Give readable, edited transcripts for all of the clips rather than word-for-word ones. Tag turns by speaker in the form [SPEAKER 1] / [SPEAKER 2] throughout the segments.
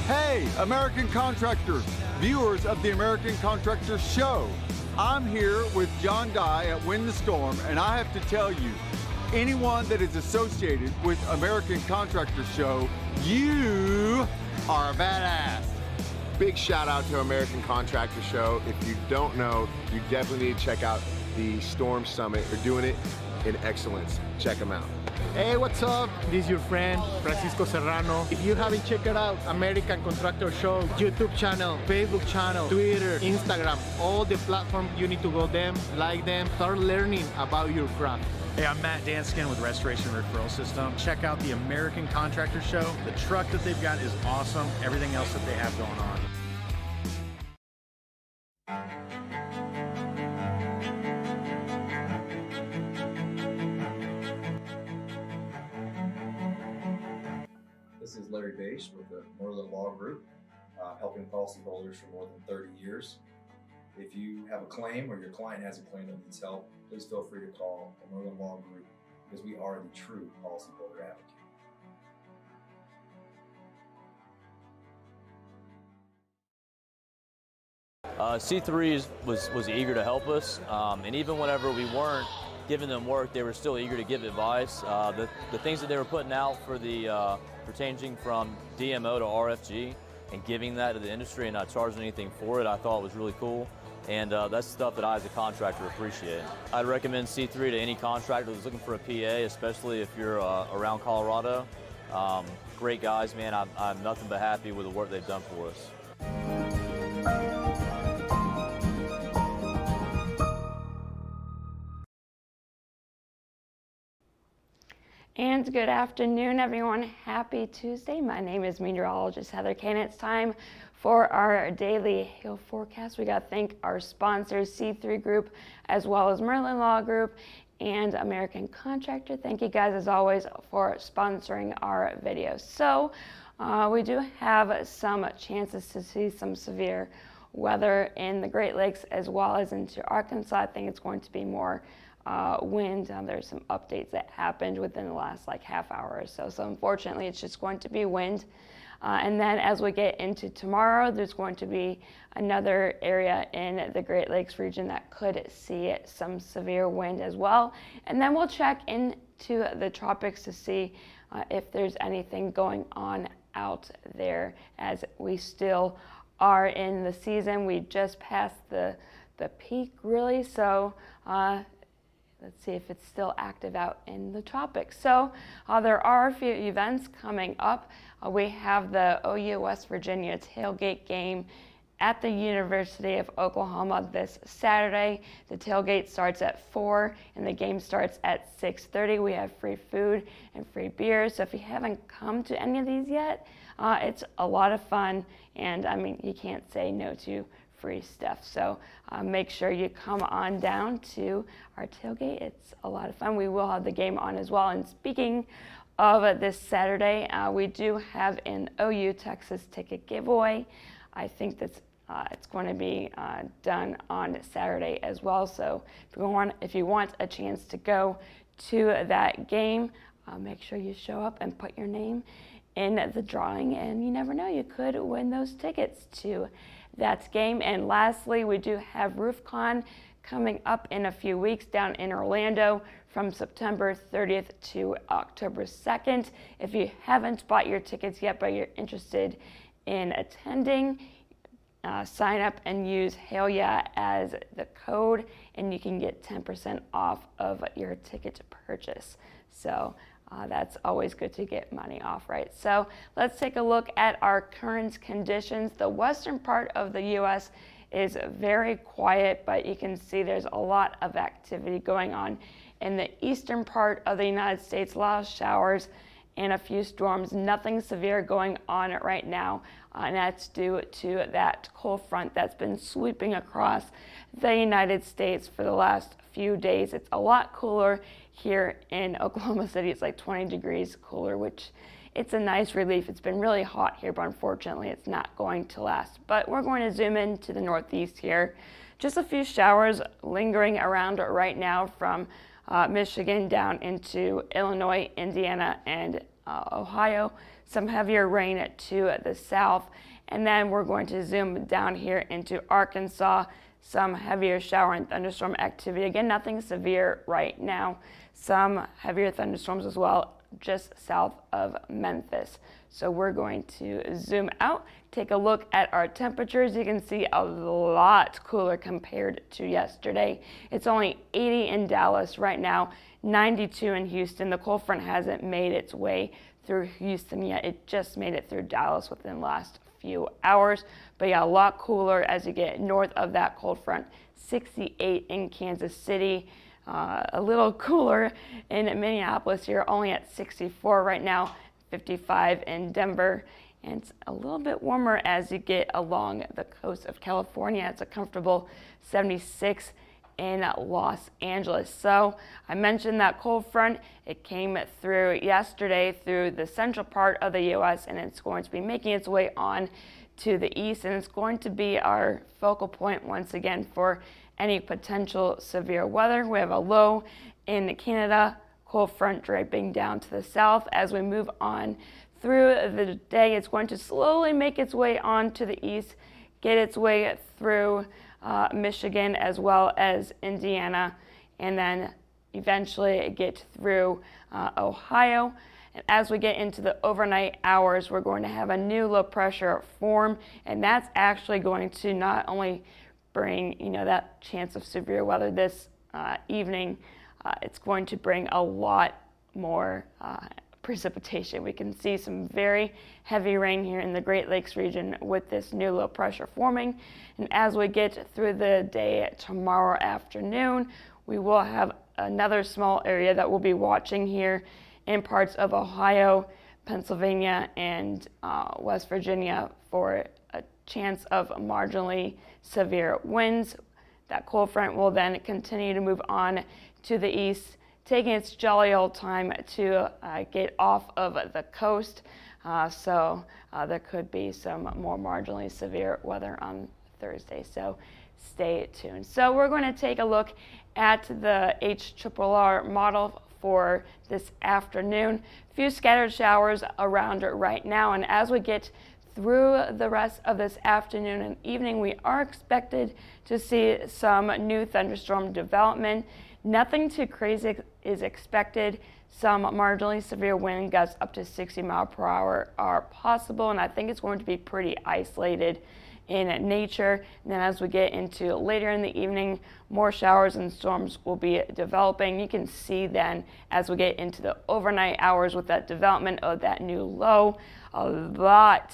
[SPEAKER 1] Hey, American contractors, viewers of the American Contractor Show. I'm here with John Dye at Win the Storm, and I have to tell you, anyone that is associated with American Contractor Show, you are a badass.
[SPEAKER 2] Big shout out to American Contractor Show. If you don't know, you definitely need to check out the Storm Summit. They're doing it in excellence. Check them out.
[SPEAKER 3] Hey, what's up? This is your friend, Francisco Serrano. If you haven't checked it out, American Contractor Show, YouTube channel, Facebook channel, Twitter, Instagram, all the platforms, you need to go them, like them, start learning about your craft.
[SPEAKER 4] Hey, I'm Matt Danskin with Restoration Referral System. Check out the American Contractor Show. The truck that they've got is awesome. Everything else that they have going on.
[SPEAKER 5] This is Larry Bache with the Merlin Law Group, helping policyholders for more than 30 years. If you have a claim or your client has a claim that needs help, please feel free to call the Merlin Law Group because we are the true policyholder advocate.
[SPEAKER 6] C3 was eager to help us, and even whenever we weren't giving them work, they were still eager to give advice. The things that they were putting out for the for changing from DMO to RFG and giving that to the industry and not charging anything for it, I thought was really cool. And that's stuff that I as a contractor appreciate. I'd recommend C3 to any contractor who's looking for a PA, especially if you're around Colorado. Great guys, man. I'm nothing but happy with the work they've done for us.
[SPEAKER 7] And good afternoon, everyone. Happy Tuesday. My name is meteorologist Heather Kane. It's time for our daily hail forecast. We got to thank our sponsors, C3 Group, as well as Merlin Law Group and American Contractor. Thank you guys, as always, for sponsoring our videos. So we do have some chances to see some severe weather in the Great Lakes as well as into Arkansas. I think it's going to be more wind. There's some updates that happened within the last half hour or so. So unfortunately, it's just going to be wind. And then as we get into tomorrow, there's going to be another area in the Great Lakes region that could see some severe wind as well. And then we'll check into the tropics to see if there's anything going on out there, as we still are in the season. We just passed the peak, really. So let's see if it's still active out in the tropics. So there are a few events coming up. We have the OU West Virginia tailgate game at the University of Oklahoma this Saturday. The tailgate starts at 4 and the game starts at 6:30. We have free food and free beer. So if you haven't come to any of these yet, it's a lot of fun. And I mean, you can't say no to free stuff. So make sure you come on down to our tailgate. It's a lot of fun. We will have the game on as well. And speaking of this Saturday, we do have an OU Texas ticket giveaway. I think that's it's going to be done on Saturday as well. So if you want a chance to go to that game, make sure you show up and put your name in the drawing, and you never know, you could win those tickets to that game. And lastly, we do have RoofCon coming up in a few weeks down in Orlando from September 30th to October 2nd. If you haven't bought your tickets yet, but you're interested in attending, sign up and use Hell Yeah as the code, and you can get 10% off of your ticket purchase. So that's always good to get money off, right? So let's take a look at our current conditions. The western part of the U.S. is very quiet, but you can see there's a lot of activity going on. In the eastern part of the United States, a lot of showers and a few storms. Nothing severe going on right now, and that's due to that cold front that's been sweeping across the United States for the last few days. It's a lot cooler here in Oklahoma City. It's like 20 degrees cooler, which it's a nice relief. It's been really hot here, but unfortunately it's not going to last. But we're going to zoom in to the northeast here. Just a few showers lingering around right now from Michigan down into Illinois, Indiana, and Ohio. Some heavier rain to the south. And then we're going to zoom down here into Arkansas. Some heavier shower and thunderstorm activity. Again, nothing severe right now. Some heavier thunderstorms as well just south of Memphis. So we're going to zoom out, take a look at our temperatures. You can see a lot cooler compared to yesterday. It's only 80 in Dallas right now, 92 in Houston. The cold front hasn't made its way through Houston yet. It just made it through Dallas within the last few hours. But yeah, a lot cooler as you get north of that cold front. 68 in Kansas City. A little cooler in Minneapolis here, only at 64 right now, 55 in Denver, and it's a little bit warmer as you get along the coast of California. It's a comfortable 76 in Los Angeles. So I mentioned that cold front. It came through yesterday through the central part of the U.S., and it's going to be making its way on to the east, and it's going to be our focal point once again for any potential severe weather. We have a low in Canada, cold front draping down to the south. As we move on through the day, it's going to slowly make its way on to the east, get its way through Michigan as well as Indiana, and then eventually get through Ohio. And as we get into the overnight hours, we're going to have a new low pressure form, and that's actually going to not only bring, that chance of severe weather this evening, it's going to bring a lot more precipitation. We can see some very heavy rain here in the Great Lakes region with this new low pressure forming. And as we get through the day tomorrow afternoon, we will have another small area that we'll be watching here in parts of Ohio, Pennsylvania, and West Virginia for a chance of marginally severe winds. That cold front will then continue to move on to the east, taking its jolly old time to get off of the coast. So there could be some more marginally severe weather on Thursday. So stay tuned. So we're going to take a look at the HRRR model for this afternoon. A few scattered showers around right now, and as we get through the rest of this afternoon and evening, we are expected to see some new thunderstorm development. Nothing too crazy is expected. Some marginally severe wind gusts up to 60 miles per hour are possible, and I think it's going to be pretty isolated in nature. And then as we get into later in the evening, more showers and storms will be developing. You can see then as we get into the overnight hours with that development of that new low, a lot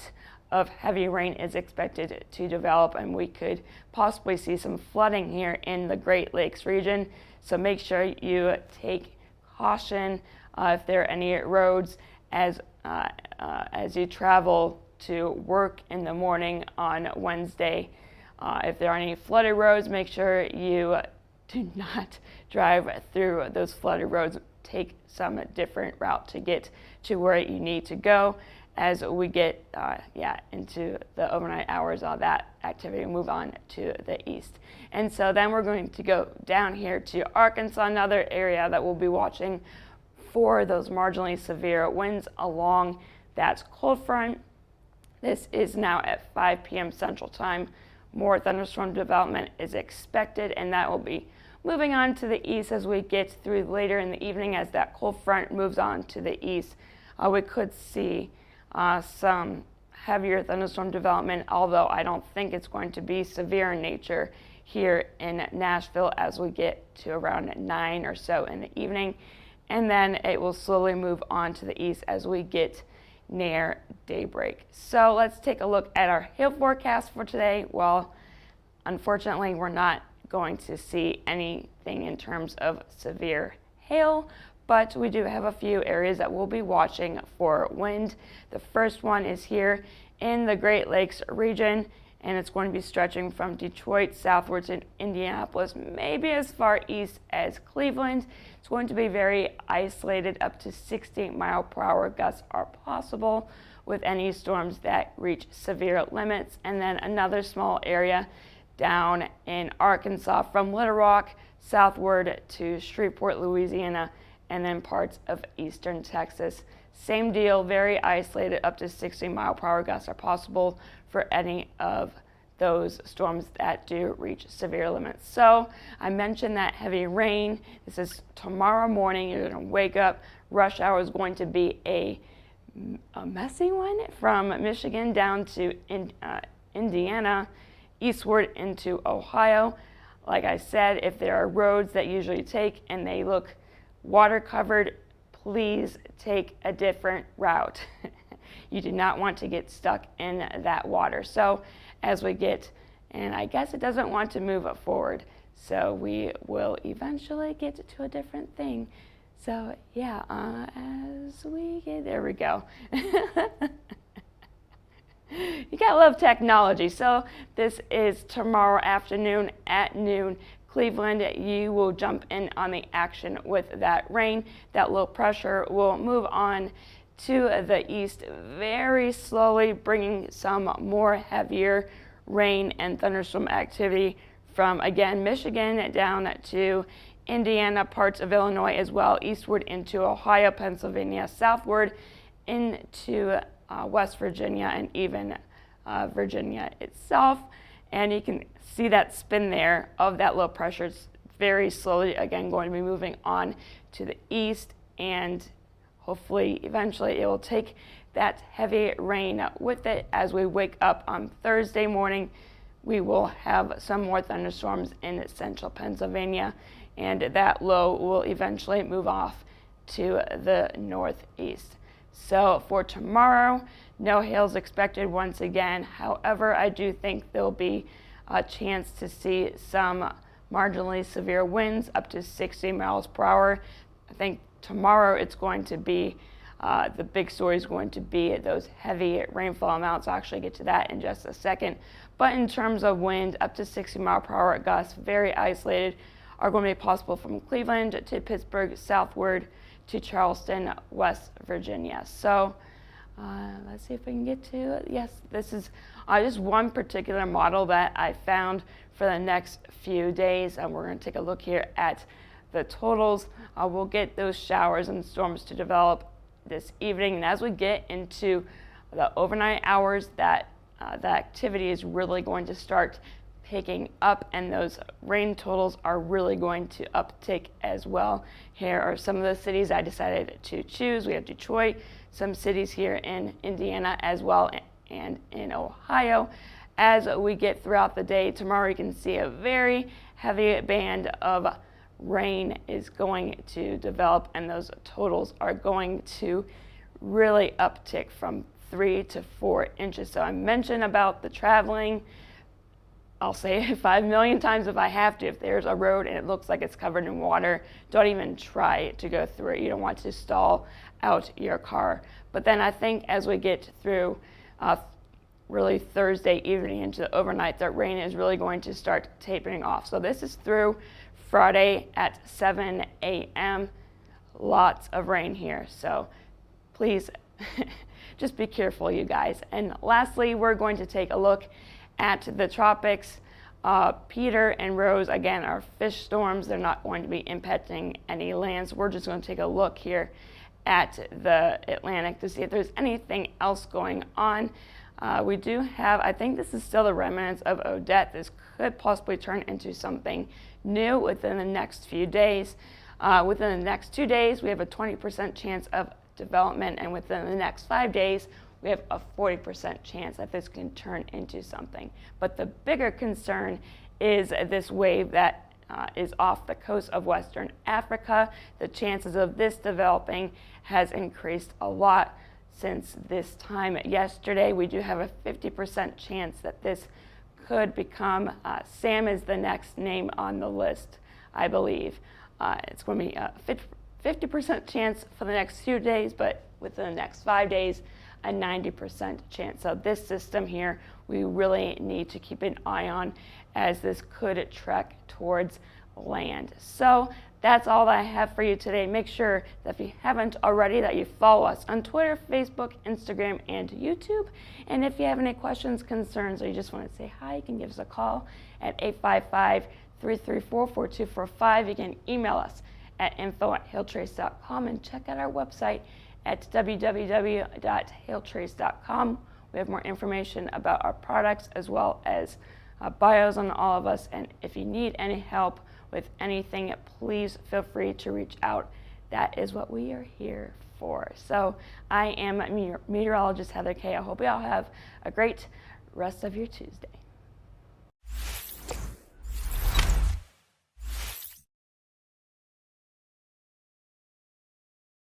[SPEAKER 7] of heavy rain is expected to develop, and we could possibly see some flooding here in the Great Lakes region. So make sure you take caution if there are any roads as you travel to work in the morning on Wednesday. If there are any flooded roads, make sure you do not drive through those flooded roads. Take some different route to get to where you need to go. As we get into the overnight hours, all that activity move on to the east. And so then we're going to go down here to Arkansas, another area that we'll be watching for those marginally severe winds along that cold front. This is now at 5 p.m. Central Time. more thunderstorm development is expected, and that will be moving on to the east as we get through later in the evening. As that cold front moves on to the east, we could see some heavier thunderstorm development, although I don't think it's going to be severe in nature here in Nashville as we get to around 9 or so in the evening. And then it will slowly move on to the east as we get near daybreak. So let's take a look at our hail forecast for today. Well, unfortunately, we're not going to see anything in terms of severe hail, but we do have a few areas that we'll be watching for wind. The first one is here in the Great Lakes region, and it's going to be stretching from Detroit southwards to Indianapolis, maybe as far east as Cleveland. It's going to be very isolated. Up to 60-mile-per-hour gusts are possible with any storms that reach severe limits. And then another small area down in Arkansas from Little Rock southward to Shreveport, Louisiana, and then parts of eastern Texas. Same deal, very isolated. Up to 60-mile-per-hour gusts are possible for any of those storms that do reach severe limits. So I mentioned that heavy rain. This is tomorrow morning. You're going to wake up. Rush hour is going to be a messy one from Michigan down to Indiana, eastward into Ohio. Like I said, if there are roads that usually take and they look water covered, please take a different route. You do not want to get stuck in that water. So as we get, and I guess it doesn't want to move it forward, so we will eventually get to a different thing. So yeah, as we get, there we go. You gotta love technology. So this is tomorrow afternoon at noon. Cleveland, you will jump in on the action with that rain. That low pressure will move on to the east very slowly, bringing some more heavier rain and thunderstorm activity from, again, Michigan down to Indiana, parts of Illinois as well, eastward into Ohio, Pennsylvania, southward into West Virginia, and even Virginia itself. And you can see that spin there of that low pressure. It's very slowly, again, going to be moving on to the east, and hopefully eventually it will take that heavy rain with it. As we wake up on Thursday morning, we will have some more thunderstorms in central Pennsylvania, and that low will eventually move off to the northeast. So for tomorrow, no hail is expected once again. However, I do think there'll be a chance to see some marginally severe winds up to 60 miles per hour. I think tomorrow it's going to be, the big story is going to be those heavy rainfall amounts. I'll actually get to that in just a second. But in terms of wind, up to 60 mile per hour gusts, very isolated, are going to be possible from Cleveland to Pittsburgh, southward to Charleston, West Virginia. So let's see if we can get to it. Yes, this is just one particular model that I found for the next few days. And we're going to take a look here at the totals. We'll get those showers and storms to develop this evening. And as we get into the overnight hours, that the activity is really going to start picking up, and those rain totals are really going to uptick as well. Here are some of the cities I decided to choose. We have Detroit, some cities here in Indiana as well, and in Ohio. As we get throughout the day tomorrow, you can see a very heavy band of rain is going to develop, and those totals are going to really uptick from 3 to 4 inches. So I mentioned about the traveling. I'll say it 5 million times if I have to. If there's a road and it looks like it's covered in water, don't even try to go through it. You don't want to stall out your car. But then I think as we get through really Thursday evening into the overnight, that rain is really going to start tapering off. So this is through Friday at 7 a.m. Lots of rain here. So please just be careful, you guys. And lastly, we're going to take a look at the tropics. Peter and Rose, again, are fish storms. They're not going to be impacting any lands. We're just going to take a look here at the Atlantic to see if there's anything else going on. We do have, I think this is still the remnants of Odette. This could possibly turn into something new within the next few days. Within the next 2 days, we have a 20% chance of development, and within the next 5 days, we have a 40% chance that this can turn into something. But the bigger concern is this wave that is off the coast of Western Africa. The chances of this developing has increased a lot since this time yesterday. We do have a 50% chance that this could become, Sam is the next name on the list, I believe. It's going to be a 50% chance for the next few days, but within the next 5 days, a 90% chance. So this system here, we really need to keep an eye on, as this could trek towards land. So that's all that I have for you today. Make sure that if you haven't already, that you follow us on Twitter, Facebook, Instagram, and YouTube. And if you have any questions, concerns, or you just want to say hi, you can give us a call at 855-334-4245. You can email us at info@hailtrace.com and check out our website at www.hailtrace.com. We have more information about our products as well as bios on all of us. And if you need any help with anything, please feel free to reach out. That is what we are here for. So I am meteorologist Heather Kay. I hope you all have a great rest of your Tuesday.